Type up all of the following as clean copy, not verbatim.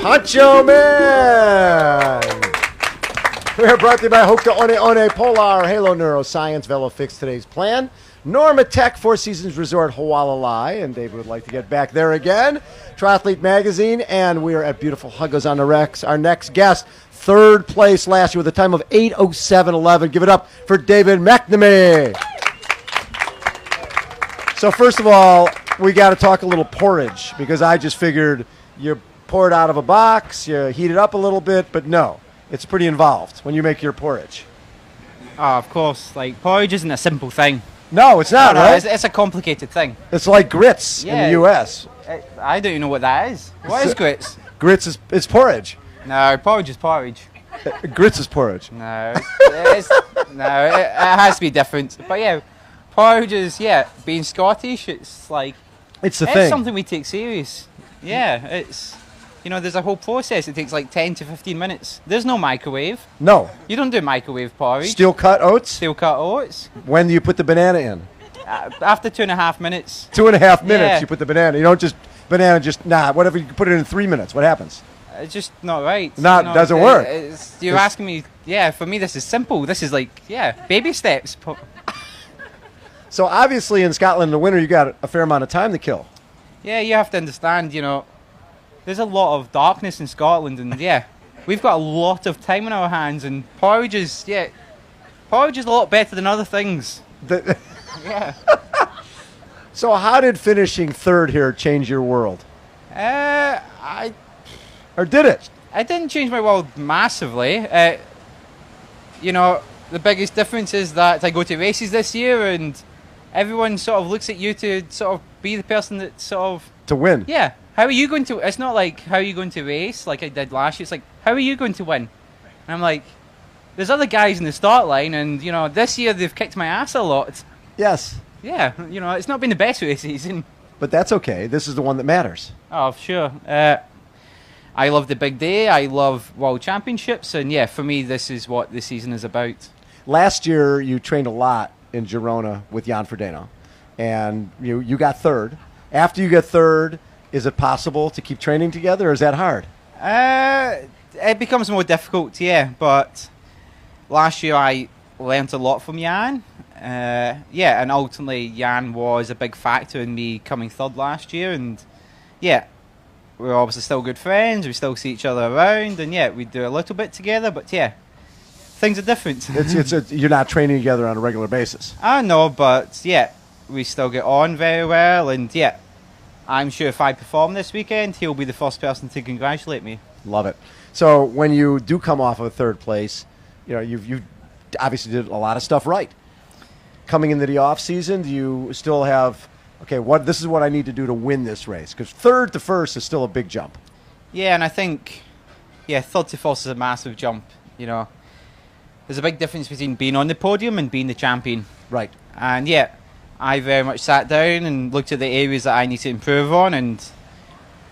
Honcho Man. We're brought to you by Hoka One One, Polar, Halo Neuroscience, VeloFix, Today's Plan, Norma Tech, Four Seasons Resort, Hualalai, and David would like to get back there again, Triathlete Magazine, and we are at beautiful Huggos on the Rex. Our next guest, third place last year with a time of 8:07:11. Give it up for David McNamee. So first of all, we got to talk a little porridge, because I just figured you pour it out of a box, you heat it up a little bit, but no. It's pretty involved when you make your porridge. Oh, of course. Like, porridge isn't a simple thing. No, it's not, right? It's a complicated thing. It's like grits in the U.S. I don't even know what that is. What is grits? Grits is it's porridge. No, porridge is porridge. Grits is porridge. No, it has to be different. But yeah, porridge is, being Scottish, it's like... It's the thing. It's something we take serious. Yeah, it's... You know, there's a whole process. It takes like 10 to 15 minutes. There's no microwave. No. You don't do microwave porridge. Steel cut oats? Steel cut oats. When do you put the banana in? After 2.5 minutes. 2.5 minutes you put the banana. You don't just, whatever, you put it in 3 minutes. What happens? It's just not right. Doesn't work. You're asking me, for me this is simple. This is like, baby steps. So obviously in Scotland in the winter you got a fair amount of time to kill. Yeah, you have to understand, there's a lot of darkness in Scotland, and we've got a lot of time on our hands, and porridge is a lot better than other things. Yeah. So how did finishing third here change your world? Or did it? It didn't change my world massively. The biggest difference is that I go to races this year, and everyone sort of looks at you to sort of be the person that sort of... To win. Yeah. How are you going to... It's not like, how are you going to race like I did last year. It's like, how are you going to win? And I'm like, there's other guys in the start line, and, this year they've kicked my ass a lot. Yes. Yeah, it's not been the best race season. But that's okay. This is the one that matters. Oh, sure. I love the big day. I love World Championships. And, for me, this is what the season is about. Last year, you trained a lot in Girona with Jan Frodeno, and you got third. After you get third... Is it possible to keep training together, or is that hard? It becomes more difficult, but last year I learnt a lot from Jan. And ultimately Jan was a big factor in me coming third last year, and we're obviously still good friends, we still see each other around, and we do a little bit together, but things are different. You're not training together on a regular basis. I know, but we still get on very well, and I'm sure if I perform this weekend, he'll be the first person to congratulate me. Love it. So when you do come off of third place, you obviously did a lot of stuff right. Coming into the off season, do you still have this is what I need to do to win this race? Because third to first is still a big jump. Yeah, and I think third to first is a massive jump. There's a big difference between being on the podium and being the champion. Right. And I very much sat down and looked at the areas that I need to improve on, and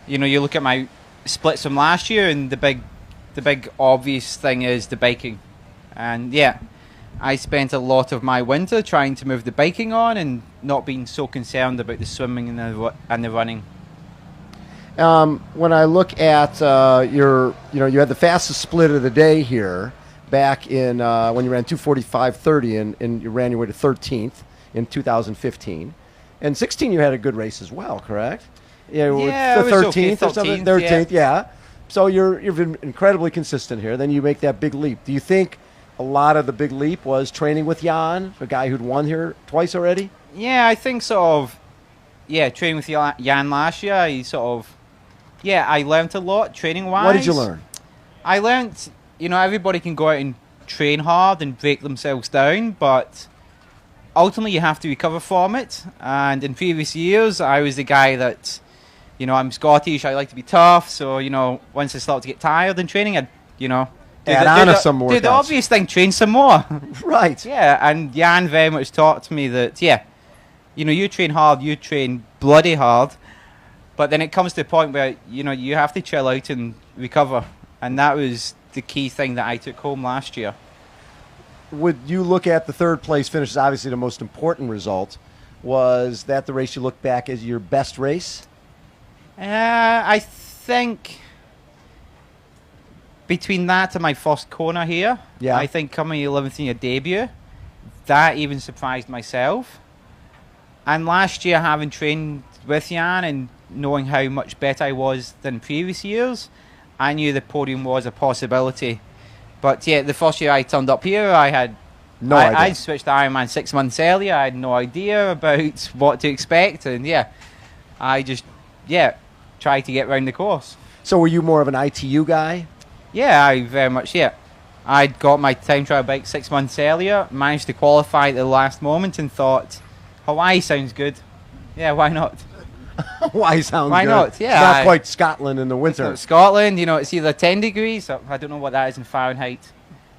you look at my splits from last year, and the big obvious thing is the biking. And I spent a lot of my winter trying to move the biking on and not being so concerned about the swimming and the running. When I look at you had the fastest split of the day here back in when you ran 2:45:30 and you ran your way to 13th. In 2015, and 16 you had a good race as well, correct? The 13th or something. 13th, So you've been incredibly consistent here. Then you make that big leap. Do you think a lot of the big leap was training with Jan, a guy who'd won here twice already? Yeah, I think training with Jan last year, I learned a lot training wise. What did you learn? I learned, everybody can go out and train hard and break themselves down, but ultimately you have to recover from it. And in previous years I was the guy that I'm Scottish, I like to be tough, so once I start to get tired in training, I'd add on some more. Do the obvious thing, train some more. Right. And Jan very much taught me that you train hard, you train bloody hard, but then it comes to a point where you have to chill out and recover, and that was the key thing that I took home last year. Would you look at the third place finish as obviously the most important result? Was that the race you look back as your best race? I think between that and my first Kona here, Yeah. I think coming 11th in your debut, that even surprised myself. And last year, having trained with Jan and knowing how much better I was than previous years, I knew the podium was a possibility. But yeah, the first year I turned up here, I had No idea. I switched to Ironman 6 months earlier. I had no idea about what to expect, and I just tried to get round the course. So were you more of an ITU guy? Yeah, I very much, I'd got my time trial bike 6 months earlier, managed to qualify at the last moment, and thought, Hawaii sounds good. Yeah, why not? Why sounds Why good? not? Yeah, It's not quite Scotland in the winter. So Scotland, it's either 10 degrees, I don't know what that is in Fahrenheit.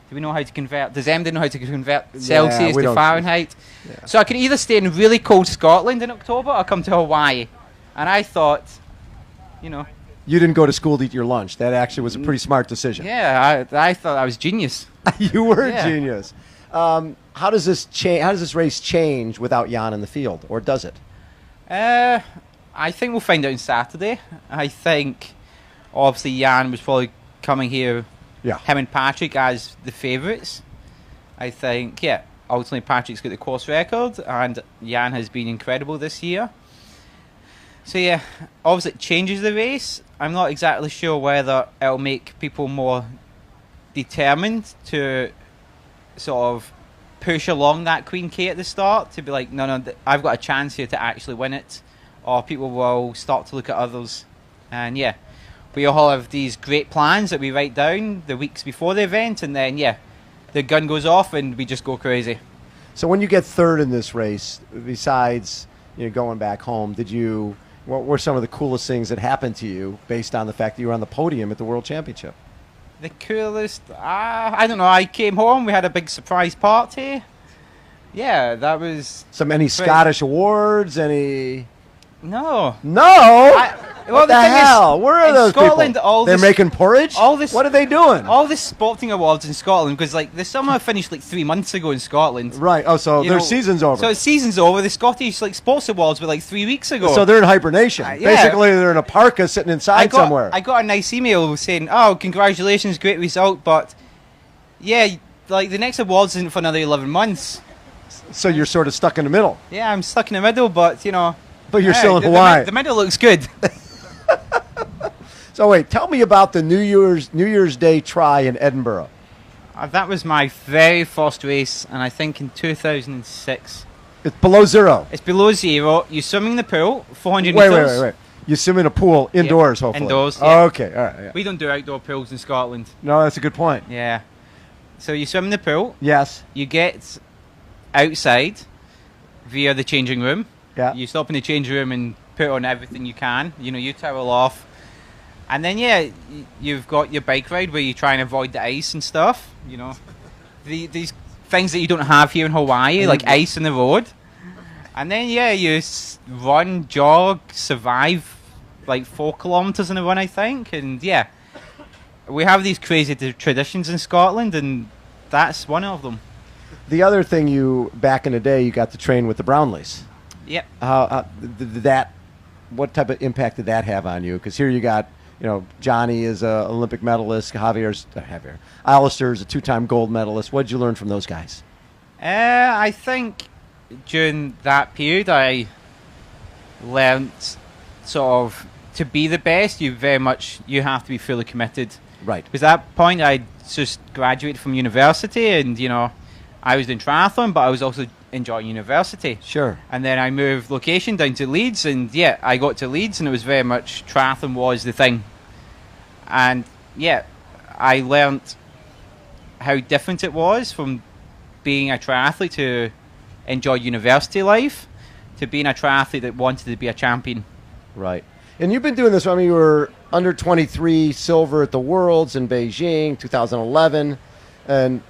Do we know how to convert? Does MD know how to convert Celsius we to don't. Fahrenheit? Yeah. So I could either stay in really cold Scotland in October or come to Hawaii. And I thought, You didn't go to school to eat your lunch. That actually was a pretty smart decision. I thought I was genius. You were a Yeah. genius. How does this change? How does this race change without Jan in the field, or does it? I think we'll find out on Saturday. I think, obviously, Jan was probably coming here, Yeah. him and Patrick as the favourites. I think, ultimately Patrick's got the course record, and Jan has been incredible this year. So obviously it changes the race. I'm not exactly sure whether it'll make people more determined to sort of push along that Queen K at the start, to be like, no, I've got a chance here to actually win it. Or people will start to look at others. And we all have these great plans that we write down the weeks before the event, and then the gun goes off and we just go crazy. So when you get third in this race, besides going back home, what were some of the coolest things that happened to you based on the fact that you were on the podium at the World Championship? The coolest, I don't know. I came home, we had a big surprise party. Yeah, that was... Any Scottish awards? Any... No. What the hell? Where are those Scotland, people? They're making porridge? What are they doing? All the sporting awards in Scotland, because the summer finished 3 months ago in Scotland. Right. Oh, so their season's over. So the season's over. The Scottish sports awards were 3 weeks ago. So they're in hibernation. Basically, they're in a parka sitting inside somewhere. I got a nice email saying, "Oh, congratulations, great result, but the next awards isn't for another 11 months." So you're sort of stuck in the middle. Yeah, I'm stuck in the middle, but But you're still in Hawaii. The middle looks good. So wait, tell me about the New Year's Day try in Edinburgh. That was my very first race, and I think in 2006. It's below zero. It's below zero. You swim in the pool, 400 meters. Wait. You swim in a pool indoors, hopefully. Indoors, Oh, okay, all right. Yeah. We don't do outdoor pools in Scotland. No, that's a good point. Yeah. So you swim in the pool. Yes. You get outside via the changing room. Yeah. You stop in the changing room and put on everything you can. You towel off. And then, you've got your bike ride where you try and avoid the ice and stuff. These things that you don't have here in Hawaii, like ice in the road. And then, you run, jog, survive 4 kilometers in a run, I think. And, we have these crazy traditions in Scotland, and that's one of them. The other thing back in the day, you got to train with the Brownlees. Yep. What type of impact did that have on you? Because here you got, Johnny is an Olympic medalist, Alistair is a 2-time gold medalist. What did you learn from those guys? I think during that period, I learned sort of to be the best. You have to be fully committed. Right. Because at that point, I just graduated from university, and I was doing triathlon, but I was also enjoying university. Sure. And then I moved location down to Leeds, and I got to Leeds, and it was very much triathlon was the thing. And I learnt how different it was from being a triathlete to enjoy university life to being a triathlete that wanted to be a champion. Right. And you've been doing this. I mean, you were under 23 silver at the Worlds in Beijing, 2011. And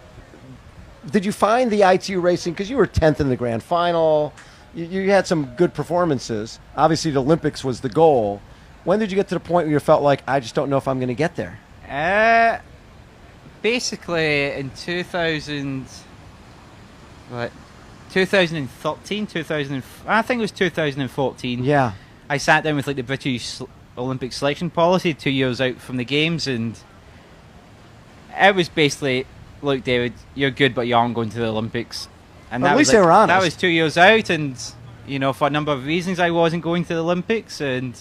did you find the ITU racing, because you were 10th in the grand final, you had some good performances. Obviously, the Olympics was the goal. When did you get to the point where you felt like, I just don't know if I'm going to get there? Basically, in 2013, I think it was 2014. Yeah. I sat down with the British Olympic selection policy 2 years out from the games, and it was basically, look, David, you're good, but you aren't going to the Olympics. And At that least was they were honest. That was 2 years out, and you know, for a number of reasons, I wasn't going to the Olympics, and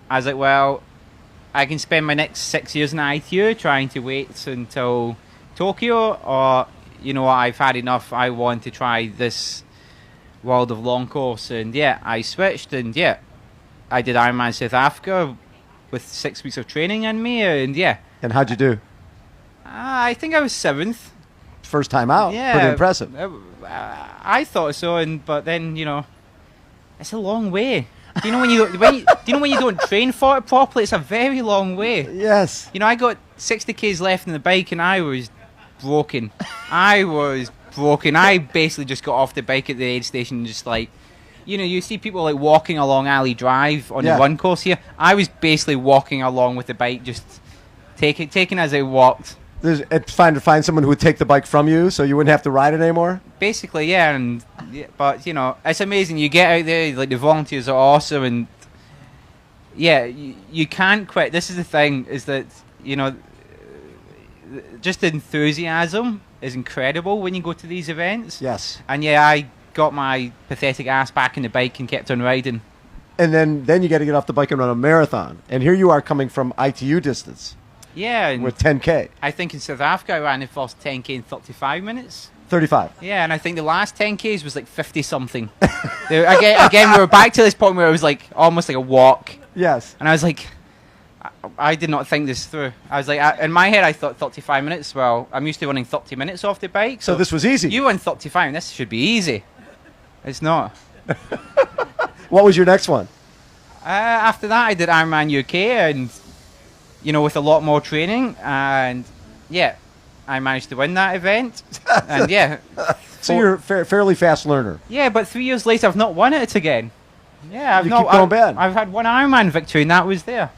I was like, well, I can spend my next 6 years in ITU trying to wait until Tokyo, or you know what, I've had enough. I want to try this World of Long course, and yeah, I switched, and yeah, I did Ironman South Africa with 6 weeks of training in me, and yeah. And how'd you do? I think I was 7th. First time out. Yeah, Pretty impressive. I thought so, but then you know, it's a long way. Do you know when you don't train for it properly? It's a very long way. Yes. You know, I got 60 k's left in the bike, and I was broken. I was broken. I basically just got off the bike at the aid station, and just like, you know, you see people like walking along Alley Drive on the run course here. I was basically walking along with the bike, just taking as I walked. It's fine to find someone who would take the bike from you, so you wouldn't have to ride it anymore. Basically, yeah, but you know, it's amazing. You get out there, like the volunteers are awesome, and yeah, you can't quit. This is the thing: is that you know, just the enthusiasm is incredible when you go to these events. Yes. And yeah, I got my pathetic ass back in the bike and kept on riding. And then you got to get off the bike and run a marathon. And here you are coming from ITU distance. Yeah, and with 10K. I think in South Africa I ran the first 10K in 35 minutes. 35. Yeah, and I think the last 10Ks was like 50 something. Again, we were back to this point where it was like almost like a walk. Yes. And I was like, I did not think this through. I was like, in my head I thought 35 minutes. Well, I'm used to running 30 minutes off the bike. So this was easy. You run 35 and this should be easy. It's not. What was your next one? After that I did Ironman UK, and you know, with a lot more training, and yeah, I managed to win that event. And yeah. So you're a fairly fast learner. Yeah, but 3 years later I've not won it again. Yeah, keep going bad. I've had one Ironman victory, and that was there.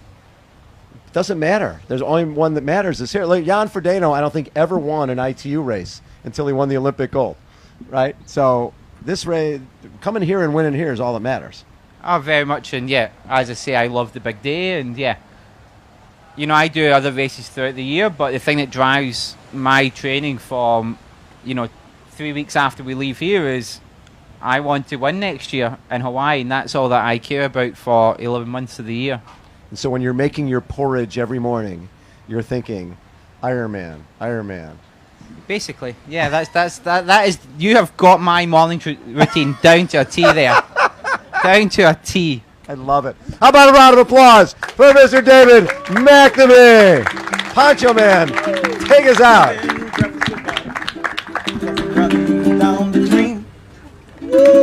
Doesn't matter. There's only one that matters. Is here. Like Jan Frodeno, I don't think ever won an ITU race until he won the Olympic gold, right? So this race, coming here and winning here is all that matters. Oh, very much. And yeah, as I say, I love the big day, and yeah. You know, I do other races throughout the year, but the thing that drives my training from, you know, 3 weeks after we leave here is I want to win next year in Hawaii, and that's all that I care about for 11 months of the year. And so when you're making your porridge every morning, you're thinking, Ironman, Ironman. Basically, yeah, that is, you have got my morning routine down to a T there. Down to a T. I love it. How about a round of applause for Mr. David McNamee? Poncho Man, take us out. Down the dream. Woo!